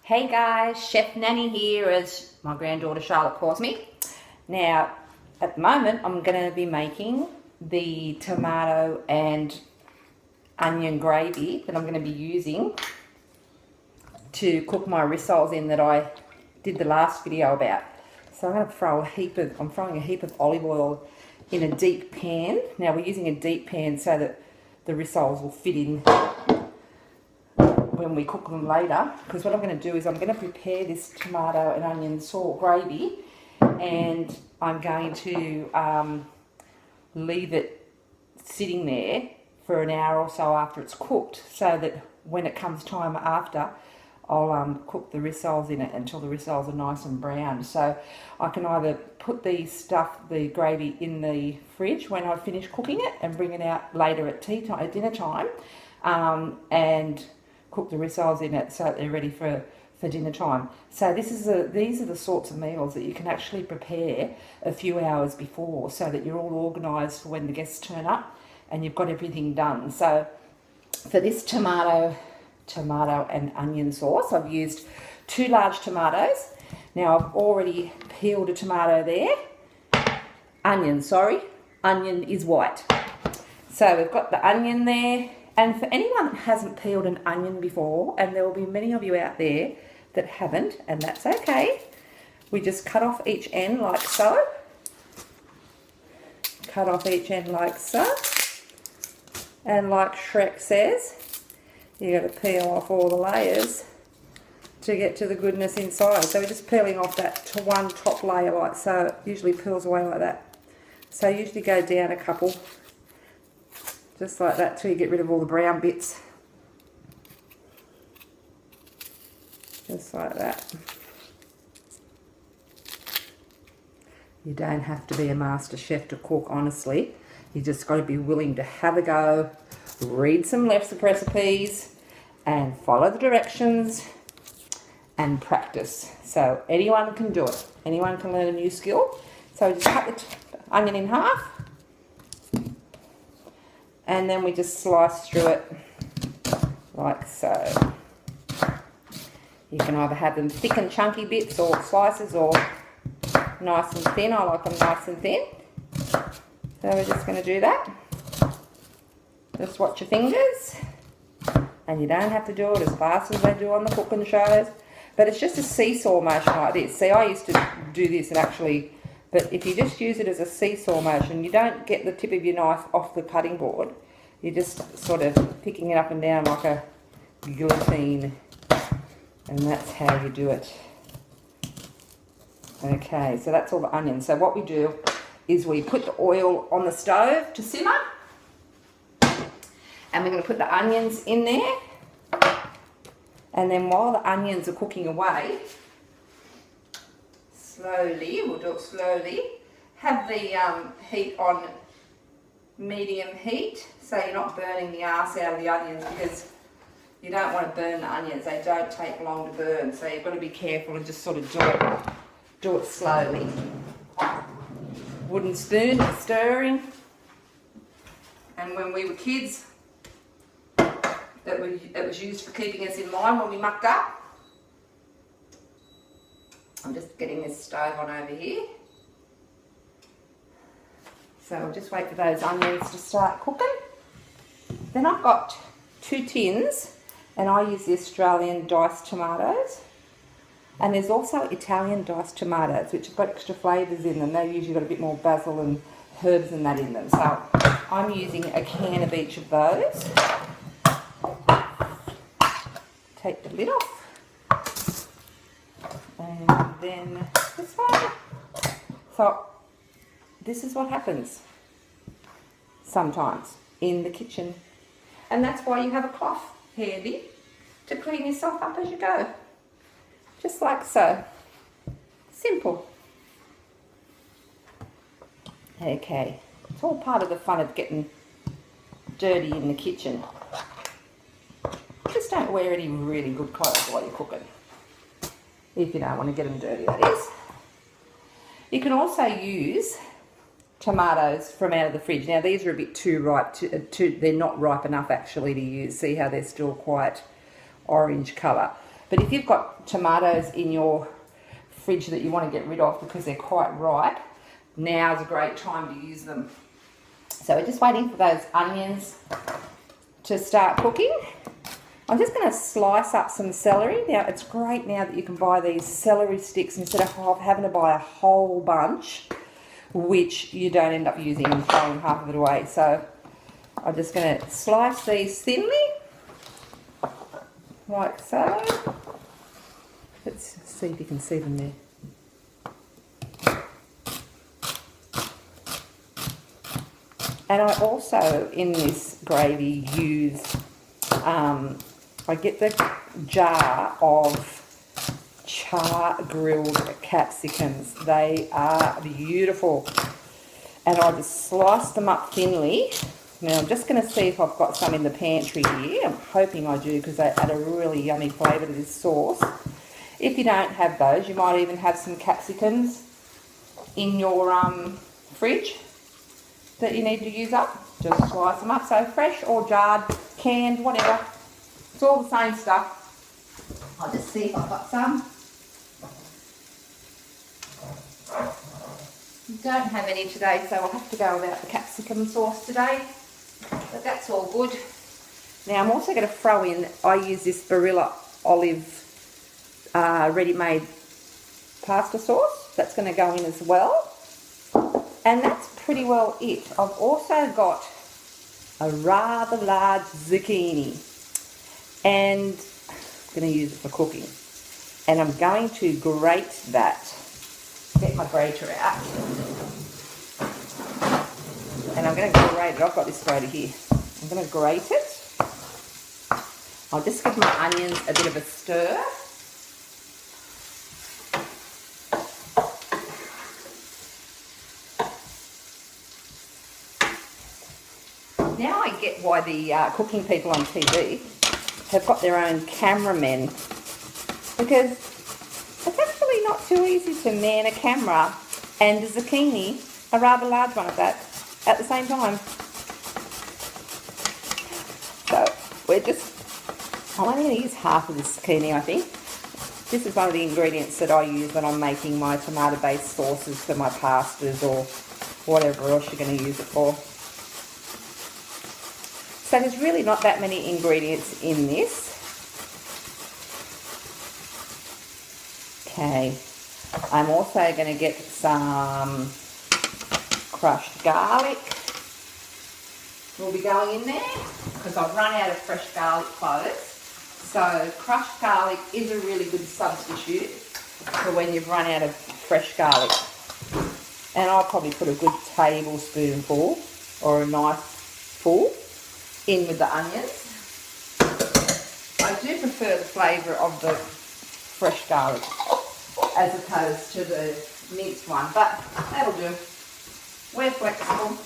Hey guys, Chef Nanny here, as my granddaughter Charlotte calls me. Now, at the moment, I'm going to be making the tomato and onion gravy that I'm going to be using to cook my rissoles in that I did the last video about. So I'm going to throw I'm throwing a heap of olive oil in a deep pan. Now we're using a deep pan so that the rissoles will fit in when we cook them later, because what I'm going to do is I'm going to prepare this tomato and onion sauce gravy, and I'm going to leave it sitting there for an hour or so after it's cooked, so that when it comes time after, I'll cook the rissoles in it until the rissoles are nice and brown. So I can either put the gravy in the fridge when I finish cooking it and bring it out later at dinner time, and cook the rissoles in it so that they're ready for dinner time. So these are the sorts of meals that you can actually prepare a few hours before, so that you're all organised for when the guests turn up and you've got everything done. So for this tomato and onion sauce, I've used 2 large tomatoes. Now I've already peeled a tomato there. Onion is white. So we've got the onion there. And for anyone that hasn't peeled an onion before, and there will be many of you out there that haven't, and that's okay, we just cut off each end like so. Cut off each end like so. And like Shrek says, you got to peel off all the layers to get to the goodness inside. So we're just peeling off that to one top layer like so. It usually peels away like that. So usually go down a couple, just like that, till you get rid of all the brown bits. Just like that. You don't have to be a master chef to cook, honestly. You just got to be willing to have a go, read some recipes, and follow the directions, and practice. So anyone can do it. Anyone can learn a new skill. So just cut the onion in half, and then we just slice through it like so. You can either have them thick and chunky bits or slices, or nice and thin. I like them nice and thin. So we're just going to do that. Just watch your fingers. And you don't have to do it as fast as they do on the cooking shows. But it's just a seesaw motion like this. See, I used to do this and actually... But if you just use it as a seesaw motion, you don't get the tip of your knife off the cutting board. You're just sort of picking it up and down like a guillotine. And that's how you do it. Okay, so that's all the onions. So what we do is we put the oil on the stove to simmer. And we're going to put the onions in there. And then while the onions are cooking away, we'll do it slowly, have the heat on medium heat, so you're not burning the arse out of the onions, because you don't want to burn the onions. They don't take long to burn, so you've got to be careful and just sort of do it slowly. Wooden spoon for stirring. And when we were kids, it was used for keeping us in line when we mucked up. I'm just getting this stove on over here. So we'll just wait for those onions to start cooking. Then I've got 2 tins, and I use the Australian diced tomatoes. And there's also Italian diced tomatoes, which have got extra flavours in them. They've usually got a bit more basil and herbs and that in them. So I'm using a can of each of those. Take the lid off. And then this one. So this is what happens sometimes in the kitchen. And that's why you have a cloth handy to clean yourself up as you go. Just like so. Simple. Okay. It's all part of the fun of getting dirty in the kitchen. Just don't wear any really good clothes while you're cooking. If you don't want to get them dirty, that is. You can also use tomatoes from out of the fridge. Now these are a bit too ripe, they're not ripe enough actually to use. See how they're still quite orange colour. But if you've got tomatoes in your fridge that you want to get rid of because they're quite ripe, now's a great time to use them. So we're just waiting for those onions to start cooking. I'm just going to slice up some celery. Now, it's great now that you can buy these celery sticks instead of having to buy a whole bunch, which you don't end up using and throwing half of it away. So I'm just going to slice these thinly, like so. Let's see if you can see them there. And I also, in this gravy, use, I get the jar of char grilled capsicums. They are beautiful. And I just slice them up thinly. Now I'm just going to see if I've got some in the pantry here. I'm hoping I do because they add a really yummy flavour to this sauce. If you don't have those, you might even have some capsicums in your fridge that you need to use up. Just slice them up. So fresh or jarred, canned, whatever. It's all the same stuff. I'll just see if I've got some. Don't have any today, so I'll have to go without the capsicum sauce today. But that's all good. Now I'm also going to throw in, I use this Barilla olive ready-made pasta sauce. That's going to go in as well. And that's pretty well it. I've also got a rather large zucchini. And I'm going to use it for cooking. And I'm going to grate that. Get my grater out. And I'm going to grate it. I've got this grater here. I'm going to grate it. I'll just give my onions a bit of a stir. Now I get why the cooking people on TV have got their own cameramen, because it's actually not too easy to man a camera and a zucchini, a rather large one at that, at the same time. So I'm only going to use half of this zucchini, I think. This is one of the ingredients that I use when I'm making my tomato-based sauces for my pastas or whatever else you're going to use it for. So there's really not that many ingredients in this. Okay, I'm also going to get some crushed garlic. Will be going in there because I've run out of fresh garlic cloves. So crushed garlic is a really good substitute for when you've run out of fresh garlic. And I'll probably put a good tablespoonful or a knife full in with the onions. I do prefer the flavour of the fresh garlic as opposed to the minced one, but that'll do. We're flexible.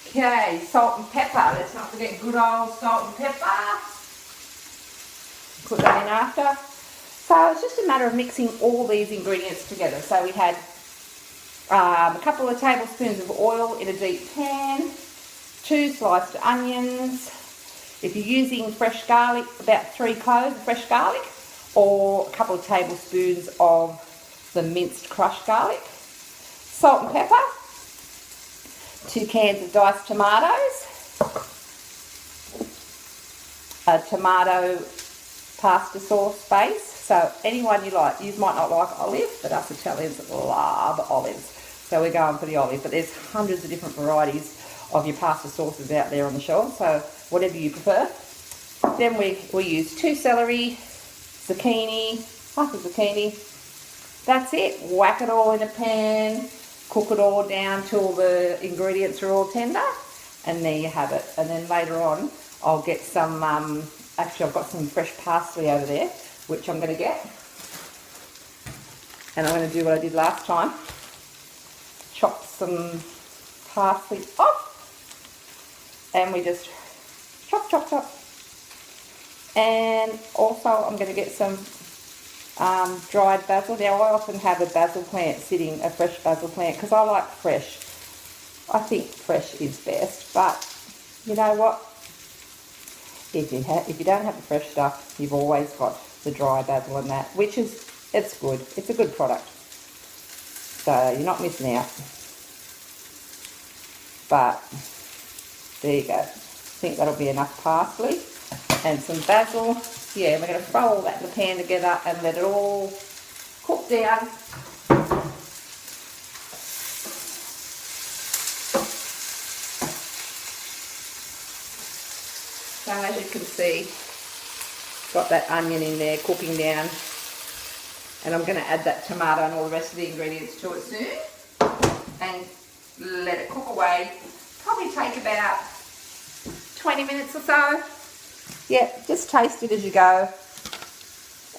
Okay, salt and pepper. Let's not forget good old salt and pepper. Put that in after. So it's just a matter of mixing all these ingredients together. So we had a couple of tablespoons of oil in a deep pan, 2 sliced onions. If you're using fresh garlic, about 3 cloves of fresh garlic, or a couple of tablespoons of the minced crushed garlic. Salt and pepper. 2 cans of diced tomatoes. A tomato pasta sauce base. So anyone you like. You might not like olive, but us Italians love olives. So we're going for the olive. But there's hundreds of different varieties of your pasta sauces out there on the shelf, so whatever you prefer. Then we use 2 celery, zucchini, half a zucchini. That's it. Whack it all in a pan, cook it all down till the ingredients are all tender, and there you have it. And then later on I'll get some, actually I've got some fresh parsley over there, which I'm going to get. And I'm going to do what I did last time. Chop some parsley off. And we just chop, chop, chop. And also I'm going to get some dried basil. Now I often have a basil plant sitting, a fresh basil plant, because I like fresh. I think fresh is best, but you know what? If you don't have the fresh stuff, you've always got the dry basil and that, which is, it's good. It's a good product. So you're not missing out. But there you go. I think that'll be enough parsley and some basil. Yeah, we're going to throw all that in the pan together and let it all cook down. So as you can see, got that onion in there cooking down, and I'm going to add that tomato and all the rest of the ingredients to it soon and let it cook away. Probably take about 20 minutes or so. Yeah, just taste it as you go.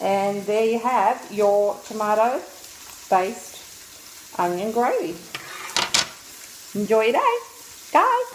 And there you have your tomato based onion gravy. Enjoy your day. Bye.